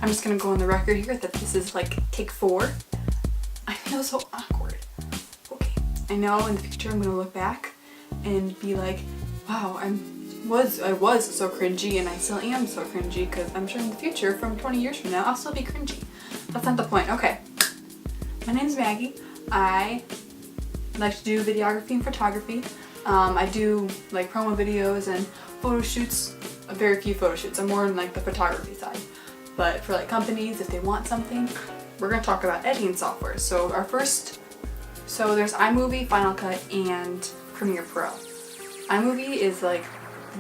I'm just gonna go on the record here that this is like take 4. I feel so awkward. Okay, I know in the future I'm gonna look back and be like, wow, I was so cringy, and I still am so cringy, because I'm sure in the future, from 20 years from now, I'll still be cringy. That's not the point. Okay, my name's Maggie. I like to do videography and photography. I do like promo videos and photo shoots, very few photo shoots. I'm more in like the photography side. But for like companies, if they want something, we're gonna talk about editing software. So there's iMovie, Final Cut, and Premiere Pro. iMovie is like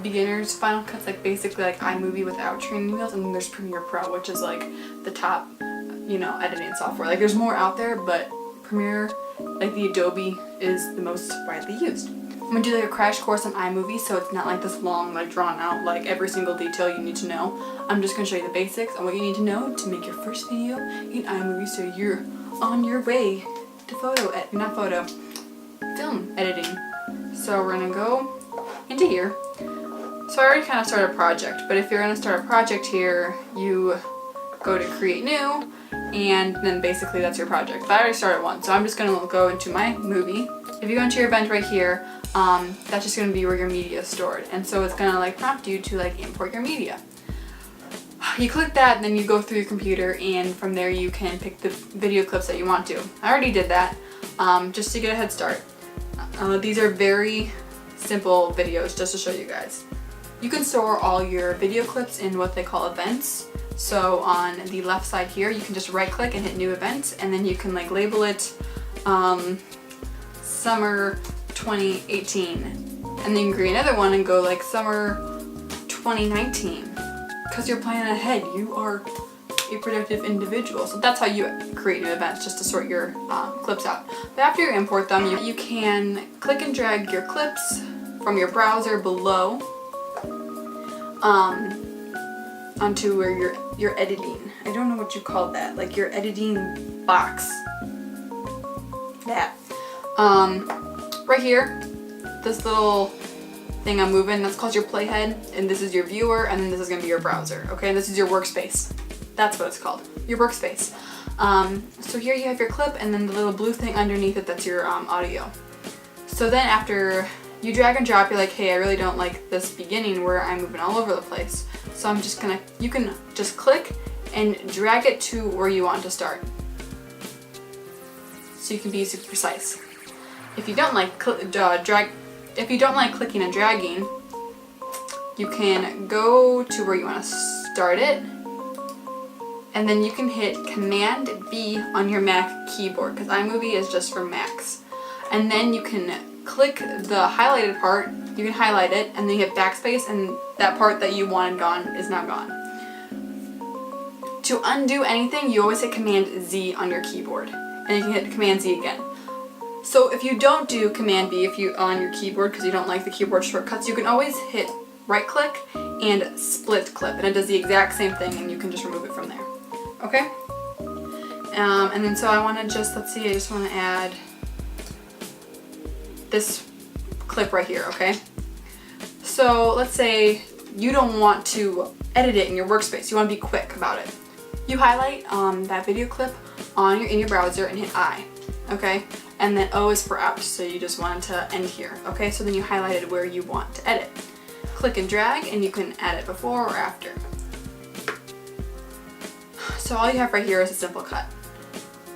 beginner's. Final Cut's like basically like iMovie without training wheels, and then there's Premiere Pro, which is like the top, you know, editing software. Like there's more out there, but Premiere, like the Adobe, is the most widely used. I'm gonna do like a crash course on iMovie, so it's not like this long, like drawn out, like every single detail you need to know. I'm just gonna show you the basics on what you need to know to make your first video in iMovie, so you're on your way to film editing. So we're gonna go into here. So I already kind of started a project, but if you're gonna start a project here, you go to create new, and then basically that's your project. But I already started one, so I'm just gonna go into my movie. If you go into your event right here, that's just gonna be where your media is stored, and so it's gonna like prompt you to like import your media. You click that, and then you go through your computer, and from there you can pick the video clips that you want to. I already did that, just to get a head start. These are very simple videos just to show you guys. You can store all your video clips in what they call events. So on the left side here, you can just right click and hit new event, and then you can like label it summer 2018, and then you can create another one and go like summer 2019, because you're planning ahead. You are a productive individual. So that's how you create new events, just to sort your clips out. But after you import them, you can click and drag your clips from your browser below onto where you're editing. I don't know what you call that, like your editing box. That. Right here, this little thing I'm moving, that's called your playhead, and this is your viewer, and then this is gonna be your browser, okay? And this is your workspace. That's what it's called, your workspace. So here you have your clip, and then the little blue thing underneath it, that's your audio. So then after you drag and drop, you're like, hey, I really don't like this beginning where I'm moving all over the place. So I'm just gonna, you can just click and drag it to where you want to start. So you can be super precise. If you don't like clicking and dragging, you can go to where you want to start it, and then you can hit Command B on your Mac keyboard, because iMovie is just for Macs. And then you can click the highlighted part, you can highlight it, and then you hit backspace, and that part that you wanted gone is now gone. To undo anything, you always hit Command Z on your keyboard, and you can hit Command Z again. So if you don't do Command B on your keyboard because you don't like the keyboard shortcuts, you can always hit right click and split clip, and it does the exact same thing, and you can just remove it from there. Okay? And then so I want to just, let's see, I just want to add this clip right here, okay? So let's say you don't want to edit it in your workspace, you want to be quick about it. You highlight that video clip in your browser and hit I, okay? And then O is for out, so you just want it to end here, okay? So then you highlighted where you want to edit. Click and drag, and you can add it before or after. So all you have right here is a simple cut.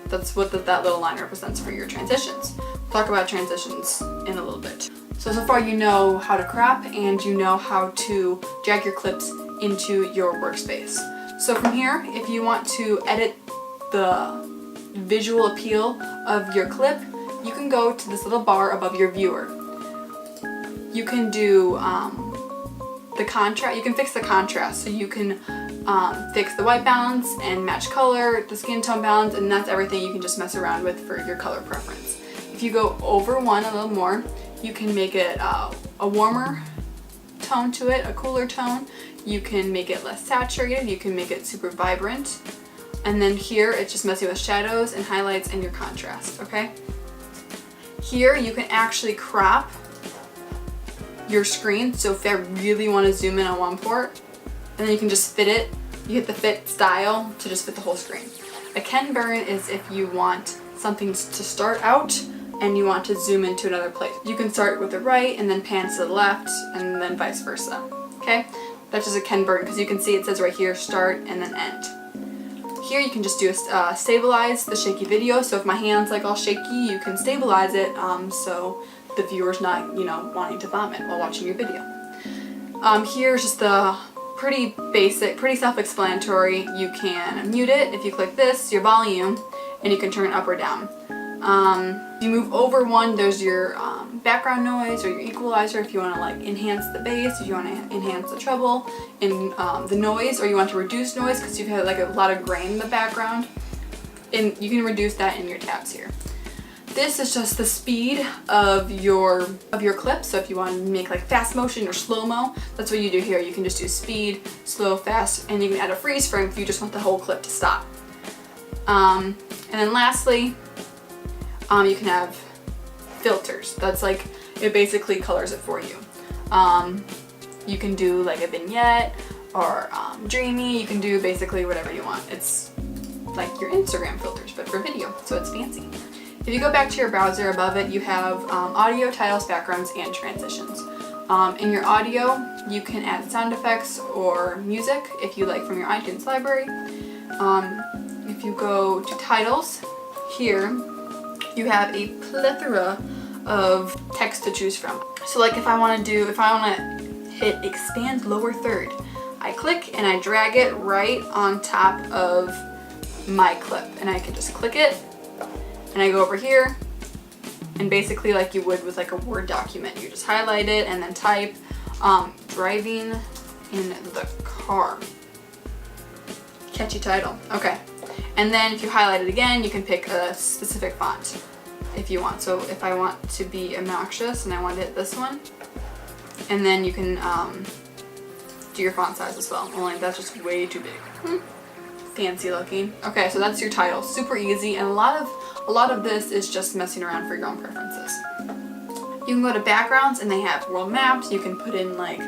That's what that little line represents for your transitions. We'll talk about transitions in a little bit. So far you know how to crop, and you know how to drag your clips into your workspace. So from here, if you want to edit the visual appeal of your clip, you can go to this little bar above your viewer. You can do the contrast. You can fix the contrast, so you can fix the white balance and match color, the skin tone balance, and that's everything you can just mess around with for your color preference. If you go over one a little more, you can make it a warmer tone to it, a cooler tone. You can make it less saturated, you can make it super vibrant. And then here, it's just messing with shadows and highlights and your contrast, okay? Here, you can actually crop your screen. So if I really want to zoom in on one port, and then you can just fit it you hit the fit style to just fit the whole screen. A Ken burn is if you want something to start out and you want to zoom into another place. You can start with the right and then pan to the left and then vice versa. Okay? That's just a Ken burn because you can see it says right here start and then end. Here you can just do a stabilize the shaky video. So if my hand's like all shaky, you can stabilize it so the viewer's not, you know, wanting to vomit while watching your video. Here's just the pretty basic, pretty self-explanatory. You can mute it. If you click this, your volume, and you can turn it up or down. If you move over one, there's your background noise or your equalizer if you want to like enhance the bass, if you want to enhance the treble, and the noise, or you want to reduce noise because you've had like a lot of grain in the background, and you can reduce that in your tabs here. This is just the speed of your clip. So if you want to make like fast motion or slow-mo, that's what you do here. You can just do speed, slow, fast, and you can add a freeze frame if you just want the whole clip to stop. And then lastly, you can have filters. That's like, it basically colors it for you. You can do like a vignette or dreamy. You can do basically whatever you want. It's like your Instagram filters, but for video, so it's fancy. If you go back to your browser, above it you have audio, titles, backgrounds, and transitions. In your audio, you can add sound effects or music if you like from your iTunes library. If you go to titles, here you have a plethora of text to choose from. So like if I want to hit expand lower third, I click and I drag it right on top of my clip, and I can just click it and I go over here, and basically like you would with like a Word document, you just highlight it and then type driving in the car. Catchy title. Okay. And then if you highlight it again, you can pick a specific font if you want. So if I want to be obnoxious and I want to hit this one, and then you can do your font size as well. Only that's just way too big. Fancy looking. Okay, so that's your title. Super easy, and a lot of this is just messing around for your own preferences. You can go to backgrounds and they have world maps. You can put in like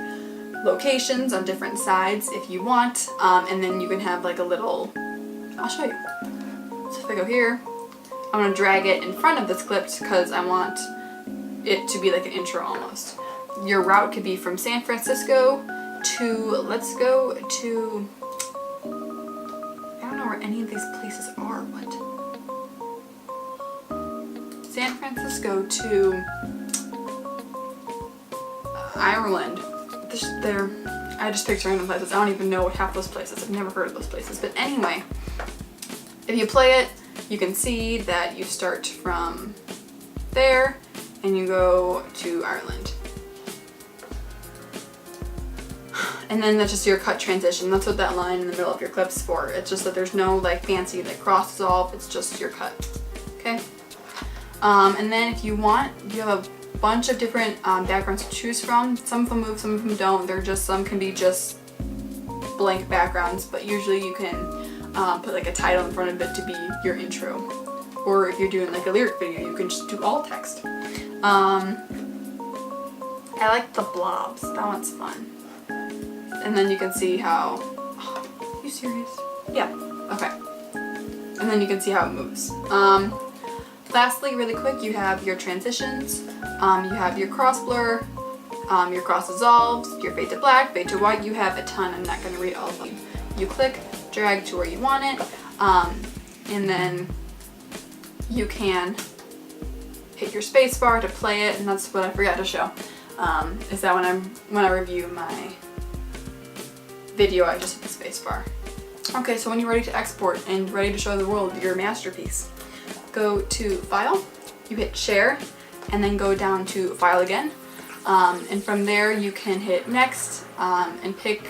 locations on different sides if you want, and then you can have like a little, I'll show you. So if I go here, I'm gonna drag it in front of this clip because I want it to be like an intro almost. Your route could be from San Francisco to, let's go to, I don't know where any of these places are. What? San Francisco to Ireland. I just picked random places. I don't even know half those places. I've never heard of those places. But anyway, if you play it, you can see that you start from there and you go to Ireland. And then that's just your cut transition. That's what that line in the middle of your clip's for. It's just that there's no like fancy like cross dissolve. It's just your cut. Okay. And then if you want, you have a bunch of different backgrounds to choose from. Some of them move, some of them don't. They're just, some can be just blank backgrounds, but usually you can put like a title in front of it to be your intro. Or if you're doing like a lyric video, you can just do all text. I like the blobs. That one's fun. And then you can see how, oh, are you serious? Yeah, okay. And then you can see how it moves. Lastly, really quick, you have your transitions, you have your cross blur, your cross dissolves, your fade to black, fade to white. You have a ton. I'm not going to read all of them. You click, drag to where you want it, and then you can hit your space bar to play it, and that's what I forgot to show. Is that when I review my video, I just hit the space bar. Okay, so when you're ready to export and ready to show the world your masterpiece, go to File, you hit Share, and then go down to File again. And from there you can hit Next and pick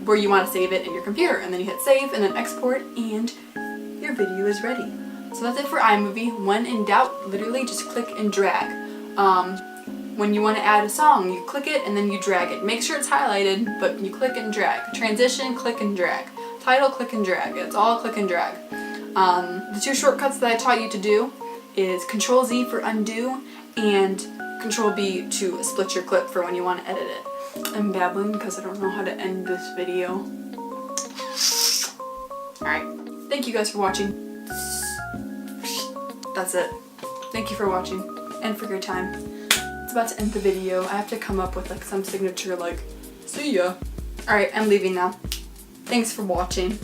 where you want to save it in your computer. And then you hit Save and then Export, and your video is ready. So that's it for iMovie. When in doubt, literally just click and drag. When you want to add a song, you click it and then you drag it. Make sure it's highlighted, but you click and drag. Transition, click and drag. Title, click and drag. It's all click and drag. The two shortcuts that I taught you to do is Control-Z for undo and Control-B to split your clip for when you want to edit it. I'm babbling because I don't know how to end this video. Alright, thank you guys for watching. That's it. Thank you for watching and for your time. It's about to end the video. I have to come up with like some signature like, see ya. Alright, I'm leaving now. Thanks for watching.